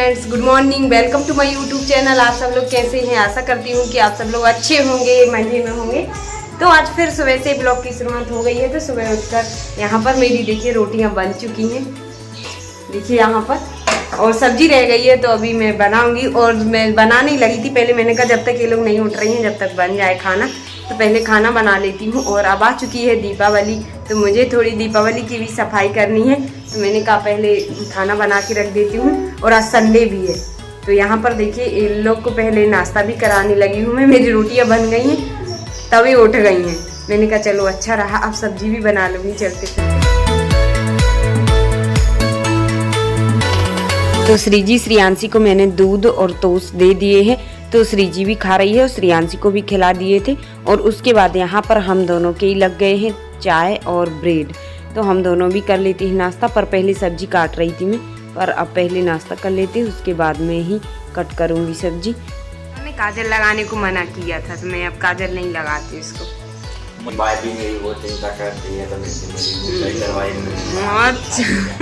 Friends, good morning. Welcome to my YouTube channel. आप सब लोग कैसे हैं? आशा करती हूँ कि आप सब लोग अच्छे होंगे, मजे में होंगे। तो आज फिर सुबह से ब्लॉग की शुरुआत हो गई है। तो सुबह उठकर यहाँ पर मेरी देखिए रोटियाँ बन चुकी हैं, देखिए यहाँ पर, और सब्जी रह गई है तो अभी मैं बनाऊंगी। और मैं बनाने ही लगी थी, पहले मैंने कहा जब तक ये लोग नहीं उठ रही हैं, जब तक बन जाए खाना, तो पहले खाना बना लेती हूँ। और अब आ चुकी है दीपावली, तो मुझे थोड़ी दीपावली की भी सफाई करनी है, तो मैंने कहा पहले खाना बना के रख देती हूँ। और आज संडे भी है, तो यहाँ पर देखिए इन लोग को पहले नाश्ता भी कराने लगी हूँ मैं। मेरी रोटियाँ बन गई हैं, तभी उठ गई हैं। मैंने कहा चलो अच्छा रहा, अब सब्जी भी बना लूँगी चलते फिरते। तो श्रीजी श्रियांशी को मैंने दूध और टोस्ट दे दिए हैं, तो श्रीजी भी खा रही है और श्रियांशी को भी खिला दिए थे। और उसके बाद यहाँ पर हम दोनों के ही लग गए हैं चाय और ब्रेड, तो हम दोनों भी कर लेते हैं नाश्ता। पर पहले सब्जी काट रही थी मैं, पर अब पहले नाश्ता कर लेते हैं, उसके बाद में ही कट करूँगी सब्जी। मैंने काजल लगाने को मना किया था, तो मैं अब काजल नहीं लगाती इसको।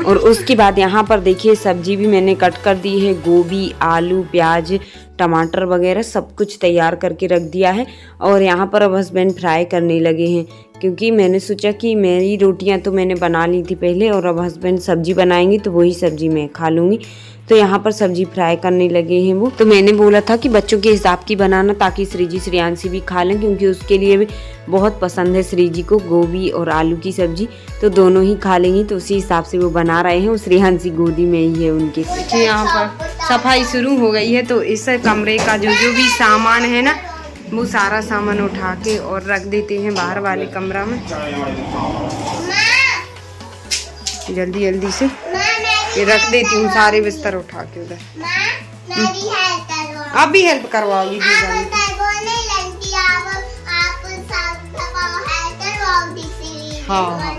और उसके बाद यहाँ पर देखिए सब्जी भी मैंने कट कर दी है। गोभी, आलू, प्याज, टमाटर वगैरह सब कुछ तैयार करके रख दिया है। और यहाँ पर अब हस्बैंड फ्राई करने लगे हैं, क्योंकि मैंने सोचा कि मेरी रोटियाँ तो मैंने बना ली थी पहले, और अब हस्बैंड सब्जी बनाएंगे तो वही सब्जी मैं खा लूँगी। तो यहाँ पर सब्जी फ्राई करने लगे हैं वो। तो मैंने बोला था कि बच्चों के हिसाब की बनाना, ताकि श्रीजी श्रियांशी भी खा लें, क्योंकि उसके लिए भी बहुत पसंद है श्रीजी को गोभी और आलू की सब्जी, तो दोनों ही खा लेंगी। तो उसी हिसाब से वो बना रहे हैं। और श्रियांशी गोदी में ही है उनके। देखिए यहाँ पर सफाई शुरू हो गई है, तो इस कमरे का जो भी सामान है ना, वो सारा सामान उठा के और रख देते हैं बाहर वाले कमरा में। जल्दी जल्दी से ये रख देती हूँ सारे बिस्तर उठा के उधर। आप भी हेल्प करवाओगी? हाँ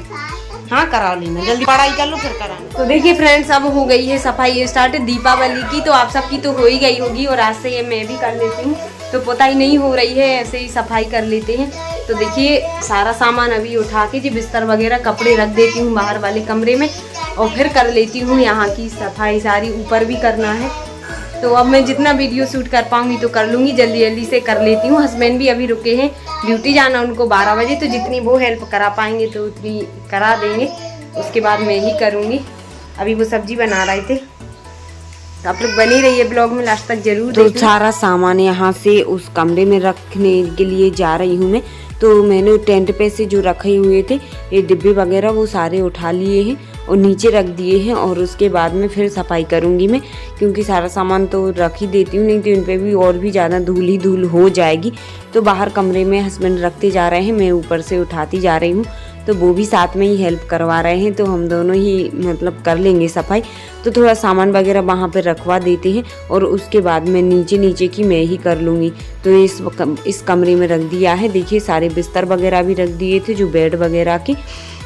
हाँ करा लेना, जल्दी पढ़ाई कर लो फिर कराना। तो देखिए फ्रेंड्स, अब हो गई है सफाई स्टार्ट दीपावली की। तो आप सबकी तो हो ही गई होगी, और आज से ये मैं भी कर लेती हूँ। तो पता ही नहीं हो रही है, ऐसे ही सफाई कर लेते हैं। तो देखिए सारा सामान अभी उठा के जी बिस्तर वगैरह कपड़े रख देती हूँ बाहर वाले कमरे में, और फिर कर लेती हूँ यहाँ की सफाई सारी। ऊपर भी करना है, तो अब मैं जितना वीडियो शूट कर पाऊँगी तो कर लूँगी, जल्दी जल्दी से कर लेती हूँ। हस्बैंड भी अभी रुके हैं, ड्यूटी जाना उनको 12 बजे, तो जितनी वो हेल्प करा पाएंगे तो उतनी करा देंगे। उसके बाद मैं ही करूँगी। अभी वो सब्जी बना रहे थे, तो आप लोग बनी रहिए ब्लॉग में लास्ट तक जरूर। तो सारा सामान यहाँ से उस कमरे में रखने के लिए जा रही हूँ मैं। तो मैंने टेंट पे से जो रखे हुए थे ये डिब्बे वगैरह, वो सारे उठा लिए हैं और नीचे रख दिए हैं। और उसके बाद में फिर सफाई करूँगी मैं, क्योंकि सारा सामान तो रख ही देती हूँ, नहीं तो इन पर भी और भी ज़्यादा धूल ही धूल हो जाएगी। तो बाहर कमरे में हस्बैंड रखते जा रहे हैं, मैं ऊपर से उठाती जा रही हूँ। तो वो भी साथ में ही हेल्प करवा रहे हैं, तो हम दोनों ही मतलब कर लेंगे सफाई। तो थोड़ा सामान वगैरह वहाँ पे रखवा देते हैं, और उसके बाद में नीचे की मैं ही कर लूँगी। तो इस कमरे में रख दिया है। देखिए सारे बिस्तर वगैरह भी रख दिए थे, जो बेड वगैरह के,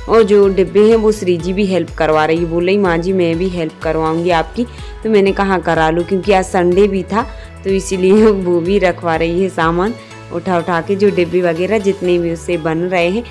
और जो डिब्बे हैं वो श्रीजी भी हेल्प करवा रही है। बोल रही माँ जी मैं भी हेल्प करवाऊँगी आपकी। तो मैंने कहा करा लो, क्योंकि आज संडे भी था, तो इसीलिए वो भी रखवा रही है सामान उठा के, जो डिब्बे वगैरह जितने भी उससे बन रहे हैं।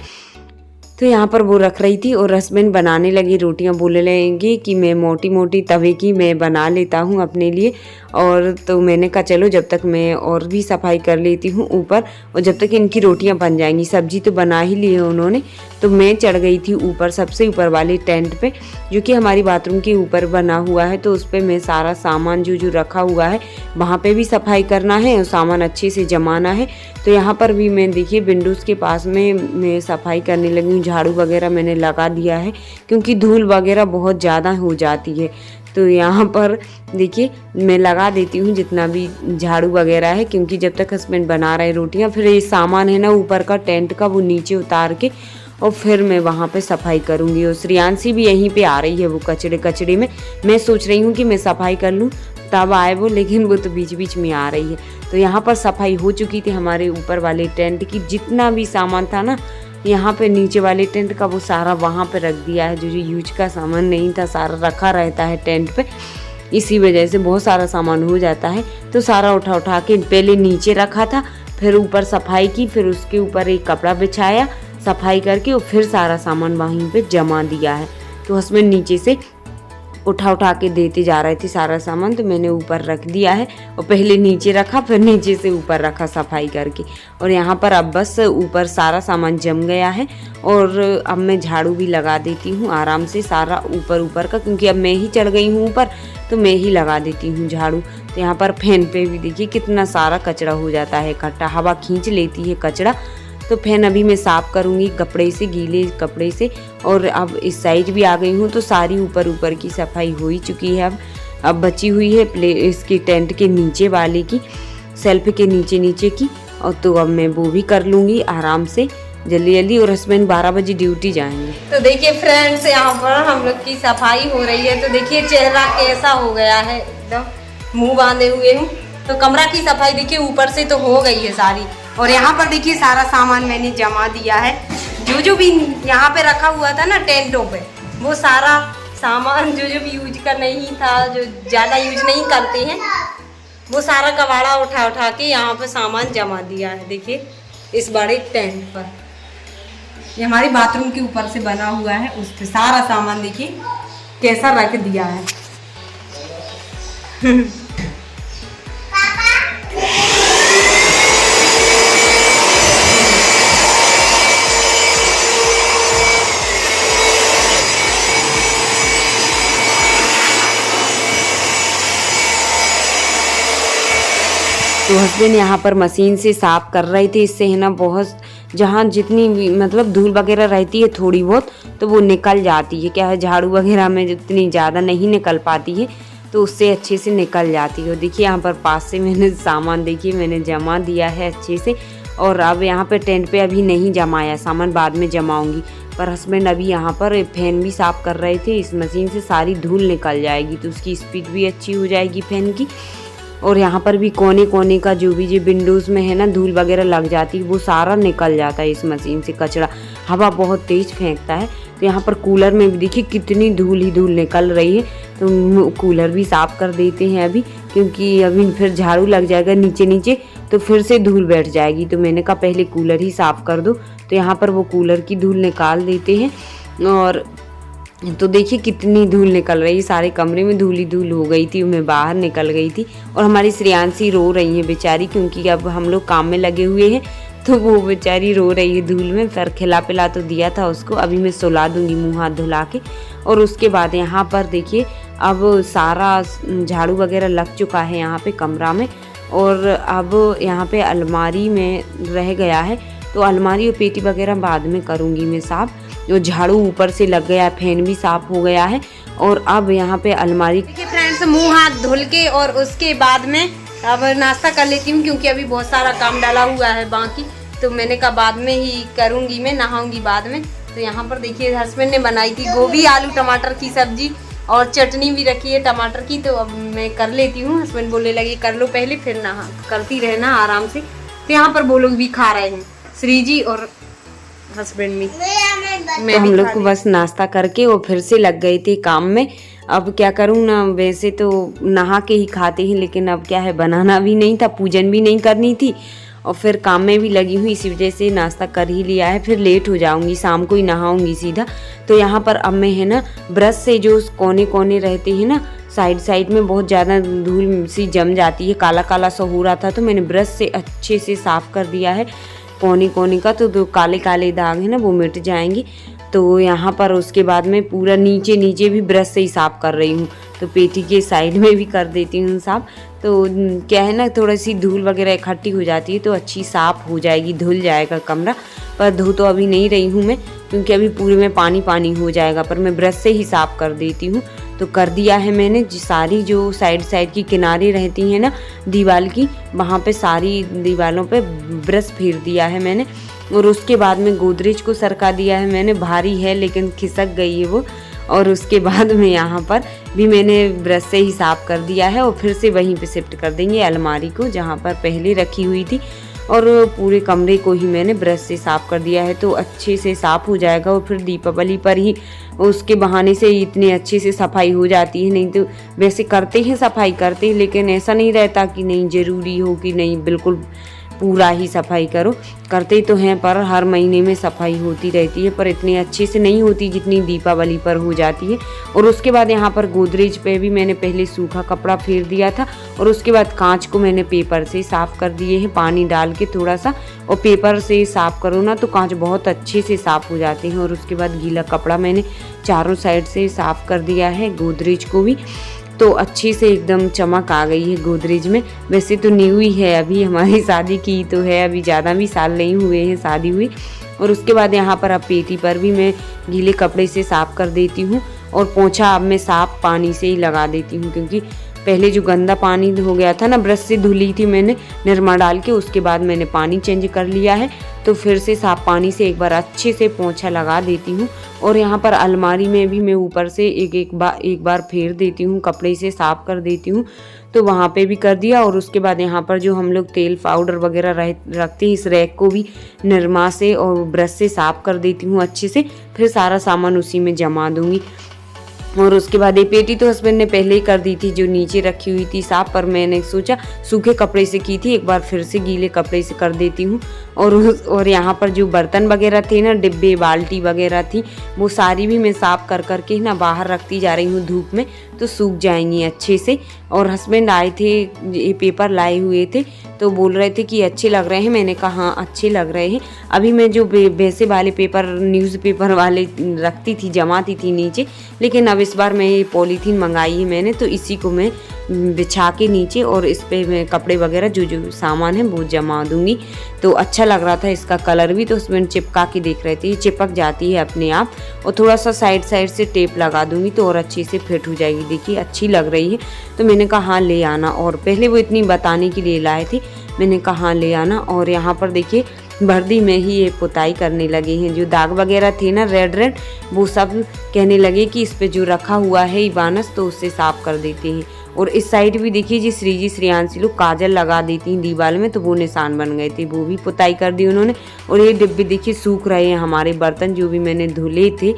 तो यहाँ पर वो रख रही थी, और हस्बैंड बनाने लगी रोटियाँ। बोलने लगेंगे कि मैं मोटी मोटी तवे की मैं बना लेता हूँ अपने लिए। और तो मैंने कहा चलो जब तक मैं और भी सफाई कर लेती हूँ ऊपर, और जब तक इनकी रोटियाँ बन जाएंगी। सब्जी तो बना ही ली है उन्होंने। तो मैं चढ़ गई थी ऊपर, सबसे ऊपर वाले टेंट पे, जो कि हमारी बाथरूम के ऊपर बना हुआ है। तो उस पर मैं सारा सामान जो रखा हुआ है वहाँ पे भी सफाई करना है, और सामान अच्छे से जमाना है। तो यहाँ पर भी मैं देखिए विंडोज़ के पास में मैं सफाई करने लगी हूँ। झाड़ू वगैरह मैंने लगा दिया है, क्योंकि धूल वगैरह बहुत ज़्यादा हो जाती है। तो यहाँ पर देखिए मैं लगा देती हूँ जितना भी झाड़ू वगैरह है, क्योंकि जब तक हस्बैंड बना रहे रोटियाँ, फिर ये सामान है ना ऊपर का टेंट का, वो नीचे उतार के और फिर मैं वहाँ पे सफाई करूँगी। और श्रियांशी भी यहीं पे आ रही है, वो कचड़े में। मैं सोच रही हूँ कि मैं सफाई कर लूँ तब आए वो, लेकिन वो तो बीच बीच में आ रही है। तो यहाँ पर सफाई हो चुकी थी हमारे ऊपर वाले टेंट की। जितना भी सामान था ना यहाँ पे नीचे वाले टेंट का, वो सारा वहाँ पे रख दिया है। जो यूज का सामान नहीं था सारा रखा रहता है टेंट पे, इसी वजह से बहुत सारा सामान हो जाता है। तो सारा उठा के पहले नीचे रखा था, फिर ऊपर सफाई की, फिर उसके ऊपर एक कपड़ा बिछाया सफाई करके, और फिर सारा सामान वहीं पे जमा दिया है। तो हस्बैंड नीचे से उठा उठा के देते जा रहे थे सारा सामान, तो मैंने ऊपर रख दिया है और पहले नीचे रखा फिर नीचे से ऊपर रखा सफाई करके। और यहाँ पर अब बस ऊपर सारा सामान जम गया है और अब मैं झाड़ू भी लगा देती हूँ आराम से सारा ऊपर का, क्योंकि अब मैं ही चढ़ गई हूँ ऊपर तो मैं ही लगा देती हूँ झाड़ू। तो यहाँ पर फैन पे भी देखिए कितना सारा कचरा हो जाता है इकट्ठा, हवा खींच लेती है कचरा। तो फैन अभी मैं साफ़ करूँगी कपड़े से, गीले कपड़े से। और अब इस साइड भी आ गई हूँ तो सारी ऊपर की सफाई हो ही चुकी है। अब बची हुई है इसकी टेंट के नीचे वाले की, सेल्फ के नीचे की, और तो अब मैं वो भी कर लूँगी आराम से जल्दी। और हस्बैंड 12 बजे ड्यूटी जाएंगे। तो देखिए फ्रेंड्स, यहाँ पर हम लोग की सफाई हो रही है। तो देखिए चेहरा कैसा हो गया है, एकदम मुँह बांधे हुए हूँ। तो कमरा की सफाई देखिए ऊपर से तो हो गई है सारी। और यहाँ पर देखिए सारा सामान मैंने जमा दिया है, जो भी यहाँ पे रखा हुआ था ना टेंटों पे, वो सारा सामान जो भी यूज का नहीं था, जो ज़्यादा यूज नहीं करते हैं, वो सारा कबाड़ा उठा के यहाँ पे सामान जमा दिया है। देखिए इस बड़े टेंट पर, ये हमारी बाथरूम के ऊपर से बना हुआ है, उस पर सारा सामान देखिए कैसा रख दिया है। तो हस्बैंड यहाँ पर मशीन से साफ़ कर रहे थे। इससे है ना बहुत, जहाँ जितनी मतलब धूल वगैरह रहती है थोड़ी बहुत तो वो निकल जाती है। क्या है, झाड़ू वगैरह में जितनी ज़्यादा नहीं निकल पाती है तो उससे अच्छे से निकल जाती है। देखिए यहाँ पर पास से मैंने सामान देखिए मैंने जमा दिया है अच्छे से। और अब यहाँ पे टेंट पे अभी नहीं जमाया सामान, बाद में जमाऊँगी। पर हस्बैंड अभी यहाँ पर फैन भी साफ़ कर रहे थे। इस मशीन से सारी धूल निकल जाएगी तो उसकी स्पीड भी अच्छी हो जाएगी फैन की। और यहाँ पर भी कोने का जो विंडोज़ में है ना धूल वगैरह लग जाती है वो सारा निकल जाता है इस मशीन से कचरा। हवा बहुत तेज़ फेंकता है। तो यहाँ पर कूलर में भी देखिए कितनी धूल ही धूल निकल रही है। तो कूलर भी साफ़ कर देते हैं अभी, क्योंकि अभी फिर झाड़ू लग जाएगा नीचे तो फिर से धूल बैठ जाएगी। तो मैंने कहा पहले कूलर ही साफ़ कर दो। तो यहाँ पर वो कूलर की धूल निकाल देते हैं। और तो देखिए कितनी धूल निकल रही है, सारे कमरे में धूल ही धूल हो गई थी। मैं बाहर निकल गई थी। और हमारी श्रेयांशी रो रही है बेचारी, क्योंकि अब हम लोग काम में लगे हुए हैं तो वो बेचारी रो रही है धूल में। फिर खिला पिला तो दिया था उसको, अभी मैं सुला दूंगी मुँह हाथ धुला के। और उसके बाद यहाँ पर देखिए अब सारा झाड़ू वगैरह लग चुका है यहाँ पे कमरा में। और अब यहाँ पे अलमारी में रह गया है, तो अलमारी और पेटी वगैरह बाद में करूँगी मैं साफ़। जो झाड़ू ऊपर से लग गया, फैन भी साफ़ हो गया है। और अब यहाँ पे अलमारी, देखिए फ्रेंड्स, मुंह हाथ धुल के और उसके बाद में अब नाश्ता कर लेती हूँ, क्योंकि अभी बहुत सारा काम डाला हुआ है बाकी। तो मैंने कहा बाद में ही करूँगी, मैं नहाऊँगी बाद में। तो यहाँ पर देखिए हस्बैंड ने बनाई थी गोभी आलू टमाटर की सब्जी और चटनी भी रखी है टमाटर की। तो अब मैं कर लेती हूँ। हस्बैंड बोलने लगे कर लो पहले, फिर नहा, करती रहना आराम से। तो यहाँ पर वो लोग भी खा रहे हैं, श्री जी और हस्बैंड में। तो हम लोग को बस नाश्ता करके वो फिर से लग गए थे काम में। अब क्या करूँ ना, वैसे तो नहा के ही खाते हैं, लेकिन अब क्या है, बनाना भी नहीं था, पूजन भी नहीं करनी थी और फिर काम में भी लगी हुई, इसी वजह से नाश्ता कर ही लिया है। फिर लेट हो जाऊंगी, शाम को ही नहाऊंगी सीधा। तो यहाँ पर अब मैं है ना ब्रश से जो कोने रहते हैं ना साइड में बहुत ज़्यादा धूल सी जम जाती है, काला काला सा हो रहा था। तो मैंने ब्रश से अच्छे से साफ़ कर दिया है कोने का। तो जो काले काले दाग है ना वो मिट जाएंगे। तो यहाँ पर उसके बाद में पूरा नीचे भी ब्रश से ही साफ़ कर रही हूँ। तो पेटी के साइड में भी कर देती हूँ साफ़। तो क्या है ना, थोड़ी सी धूल वगैरह इकट्ठी हो जाती है तो अच्छी साफ़ हो जाएगी, धुल जाएगा कमरा। पर धो तो अभी नहीं रही हूँ मैं, क्योंकि अभी पूरे में पानी हो जाएगा। पर मैं ब्रश से ही साफ़ कर देती हूँ। तो कर दिया है मैंने। सारी जो साइड की किनारे रहती हैं ना दीवार की, वहाँ पे सारी दीवारों पे ब्रश फेर दिया है मैंने। और उसके बाद में गोदरेज को सरका दिया है मैंने, भारी है लेकिन खिसक गई है वो। और उसके बाद में यहाँ पर भी मैंने ब्रश से ही साफ़ कर दिया है। और फिर से वहीं पे शिफ्ट कर देंगे अलमारी को, जहाँ पर पहले रखी हुई थी। और पूरे कमरे को ही मैंने ब्रश से साफ़ कर दिया है, तो अच्छे से साफ़ हो जाएगा। और फिर दीपावली पर ही उसके बहाने से इतनी अच्छे से सफाई हो जाती है। नहीं तो वैसे करते हैं, सफाई करते हैं, लेकिन ऐसा नहीं रहता कि नहीं ज़रूरी हो कि नहीं बिल्कुल पूरा ही सफाई करो। करते तो हैं पर हर महीने में सफाई होती रहती है, पर इतनी अच्छे से नहीं होती जितनी दीपावली पर हो जाती है। और उसके बाद यहाँ पर गोदरेज पे भी मैंने पहले सूखा कपड़ा फेर दिया था और उसके बाद कांच को मैंने पेपर से साफ़ कर दिए हैं, पानी डाल के थोड़ा सा। और पेपर से साफ़ करो ना तो कांच बहुत अच्छे से साफ़ हो जाते हैं। और उसके बाद गीला कपड़ा मैंने चारों साइड से साफ़ कर दिया है गोदरेज को भी, तो अच्छे से एकदम चमक आ गई है गोदरेज में। वैसे तो न्यू ही है, अभी हमारी शादी की तो है, अभी ज़्यादा भी साल नहीं हुए हैं शादी हुई। और उसके बाद यहाँ पर अब पेटी पर भी मैं गीले कपड़े से साफ़ कर देती हूँ और पोंछा अब मैं साफ़ पानी से ही लगा देती हूँ, क्योंकि पहले जो गंदा पानी हो गया था ना, ब्रश से धुली थी मैंने निरमा डाल के, उसके बाद मैंने पानी चेंज कर लिया है, तो फिर से साफ पानी से एक बार अच्छे से पोंछा लगा देती हूँ। और यहाँ पर अलमारी में भी मैं ऊपर से एक बार फेर देती हूँ, कपड़े से साफ कर देती हूँ, तो वहाँ पे भी कर दिया। और उसके बाद यहाँ पर जो हम लोग तेल पाउडर वगैरह रखते हैं, इस रैक को भी निरमा से और ब्रश से साफ कर देती हूँ अच्छे से, फिर सारा सामान उसी में जमा दूँगी। और उसके बाद ये पेटी तो हस्बैंड ने पहले ही कर दी थी जो नीचे रखी हुई थी साफ, पर मैंने सोचा सूखे कपड़े से की थी, एक बार फिर से गीले कपड़े से कर देती हूँ। और यहाँ पर जो बर्तन वगैरह थे ना, डिब्बे बाल्टी वगैरह थी, वो सारी भी मैं साफ़ कर करके ना बाहर रखती जा रही हूँ धूप में, तो सूख जाएंगी अच्छे से। और हस्बैंड आए थे, ये पेपर लाए हुए थे, तो बोल रहे थे कि अच्छे लग रहे हैं। मैंने कहा हाँ अच्छे लग रहे हैं। अभी मैं जो वैसे वाले पेपर न्यूज़पेपर वाले रखती थी, जमाती थी नीचे, लेकिन अब इस बार मैं ये पॉलीथीन मंगाई है मैंने, तो इसी को मैं बिछा के नीचे और इस पे मैं कपड़े वगैरह जो सामान है वो जमा दूंगी। तो अच्छा लग रहा था इसका कलर भी, तो उसमें चिपका के देख रहे थे, ये चिपक जाती है अपने आप। और थोड़ा सा साइड से टेप लगा दूंगी तो और अच्छे से फिट हो जाएगी। देखिए अच्छी लग रही है, तो मैंने कहा हाँ ले आना। और पहले वो इतनी बताने के लिए लाए थे, मैंने कहा हाँ ले आना। और यहाँ पर देखिए बर्दी में ही ये पुताई करने लगे हैं, जो दाग वगैरह थे ना रेड वो सब कहने लगे कि इस पे जो रखा हुआ है इबानस, तो उससे साफ कर देते हैं। और इस साइड भी देखिए जी श्रेयांशी लोग काजल लगा देती हैं दीवार में, तो वो निशान बन गए थे, वो भी पुताई कर दी उन्होंने। और ये डिब्बे देखिए सूख रहे हैं, हमारे बर्तन जो भी मैंने धुले थे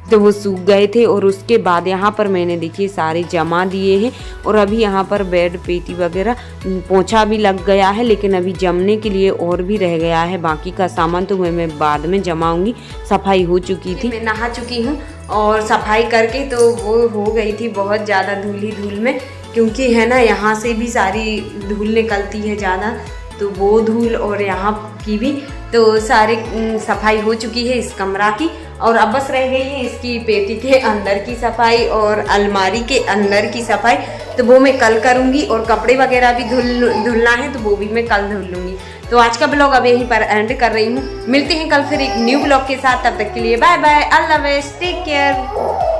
तो वो सूख गए थे। और उसके बाद यहाँ पर मैंने देखिए सारे जमा दिए हैं। और अभी यहाँ पर बेड पेटी वगैरह पोंछा भी लग गया है, लेकिन अभी जमने के लिए और भी रह गया है बाकी का सामान, तो मैं बाद में जमाऊंगी। सफाई हो चुकी थी, मैं नहा चुकी हूँ और सफाई करके तो वो हो गई थी बहुत ज़्यादा धूल में, क्योंकि है ना यहाँ से भी सारी धूल निकलती है ज़्यादा, तो वो धूल और यहाँ की भी, तो सारे सफाई हो चुकी है इस कमरा की। और अब बस रह गई है इसकी पेटी के अंदर की सफाई और अलमारी के अंदर की सफाई, तो वो मैं कल करूँगी। और कपड़े वगैरह भी धुलना है, तो वो भी मैं कल धुल लूँगी। तो आज का ब्लॉग अब यहीं पर एंड कर रही हूँ। मिलते हैं कल फिर एक न्यू ब्लॉग के साथ, तब तक के लिए बाय बाय, अल्लाह हाफ़िज़, टेक केयर।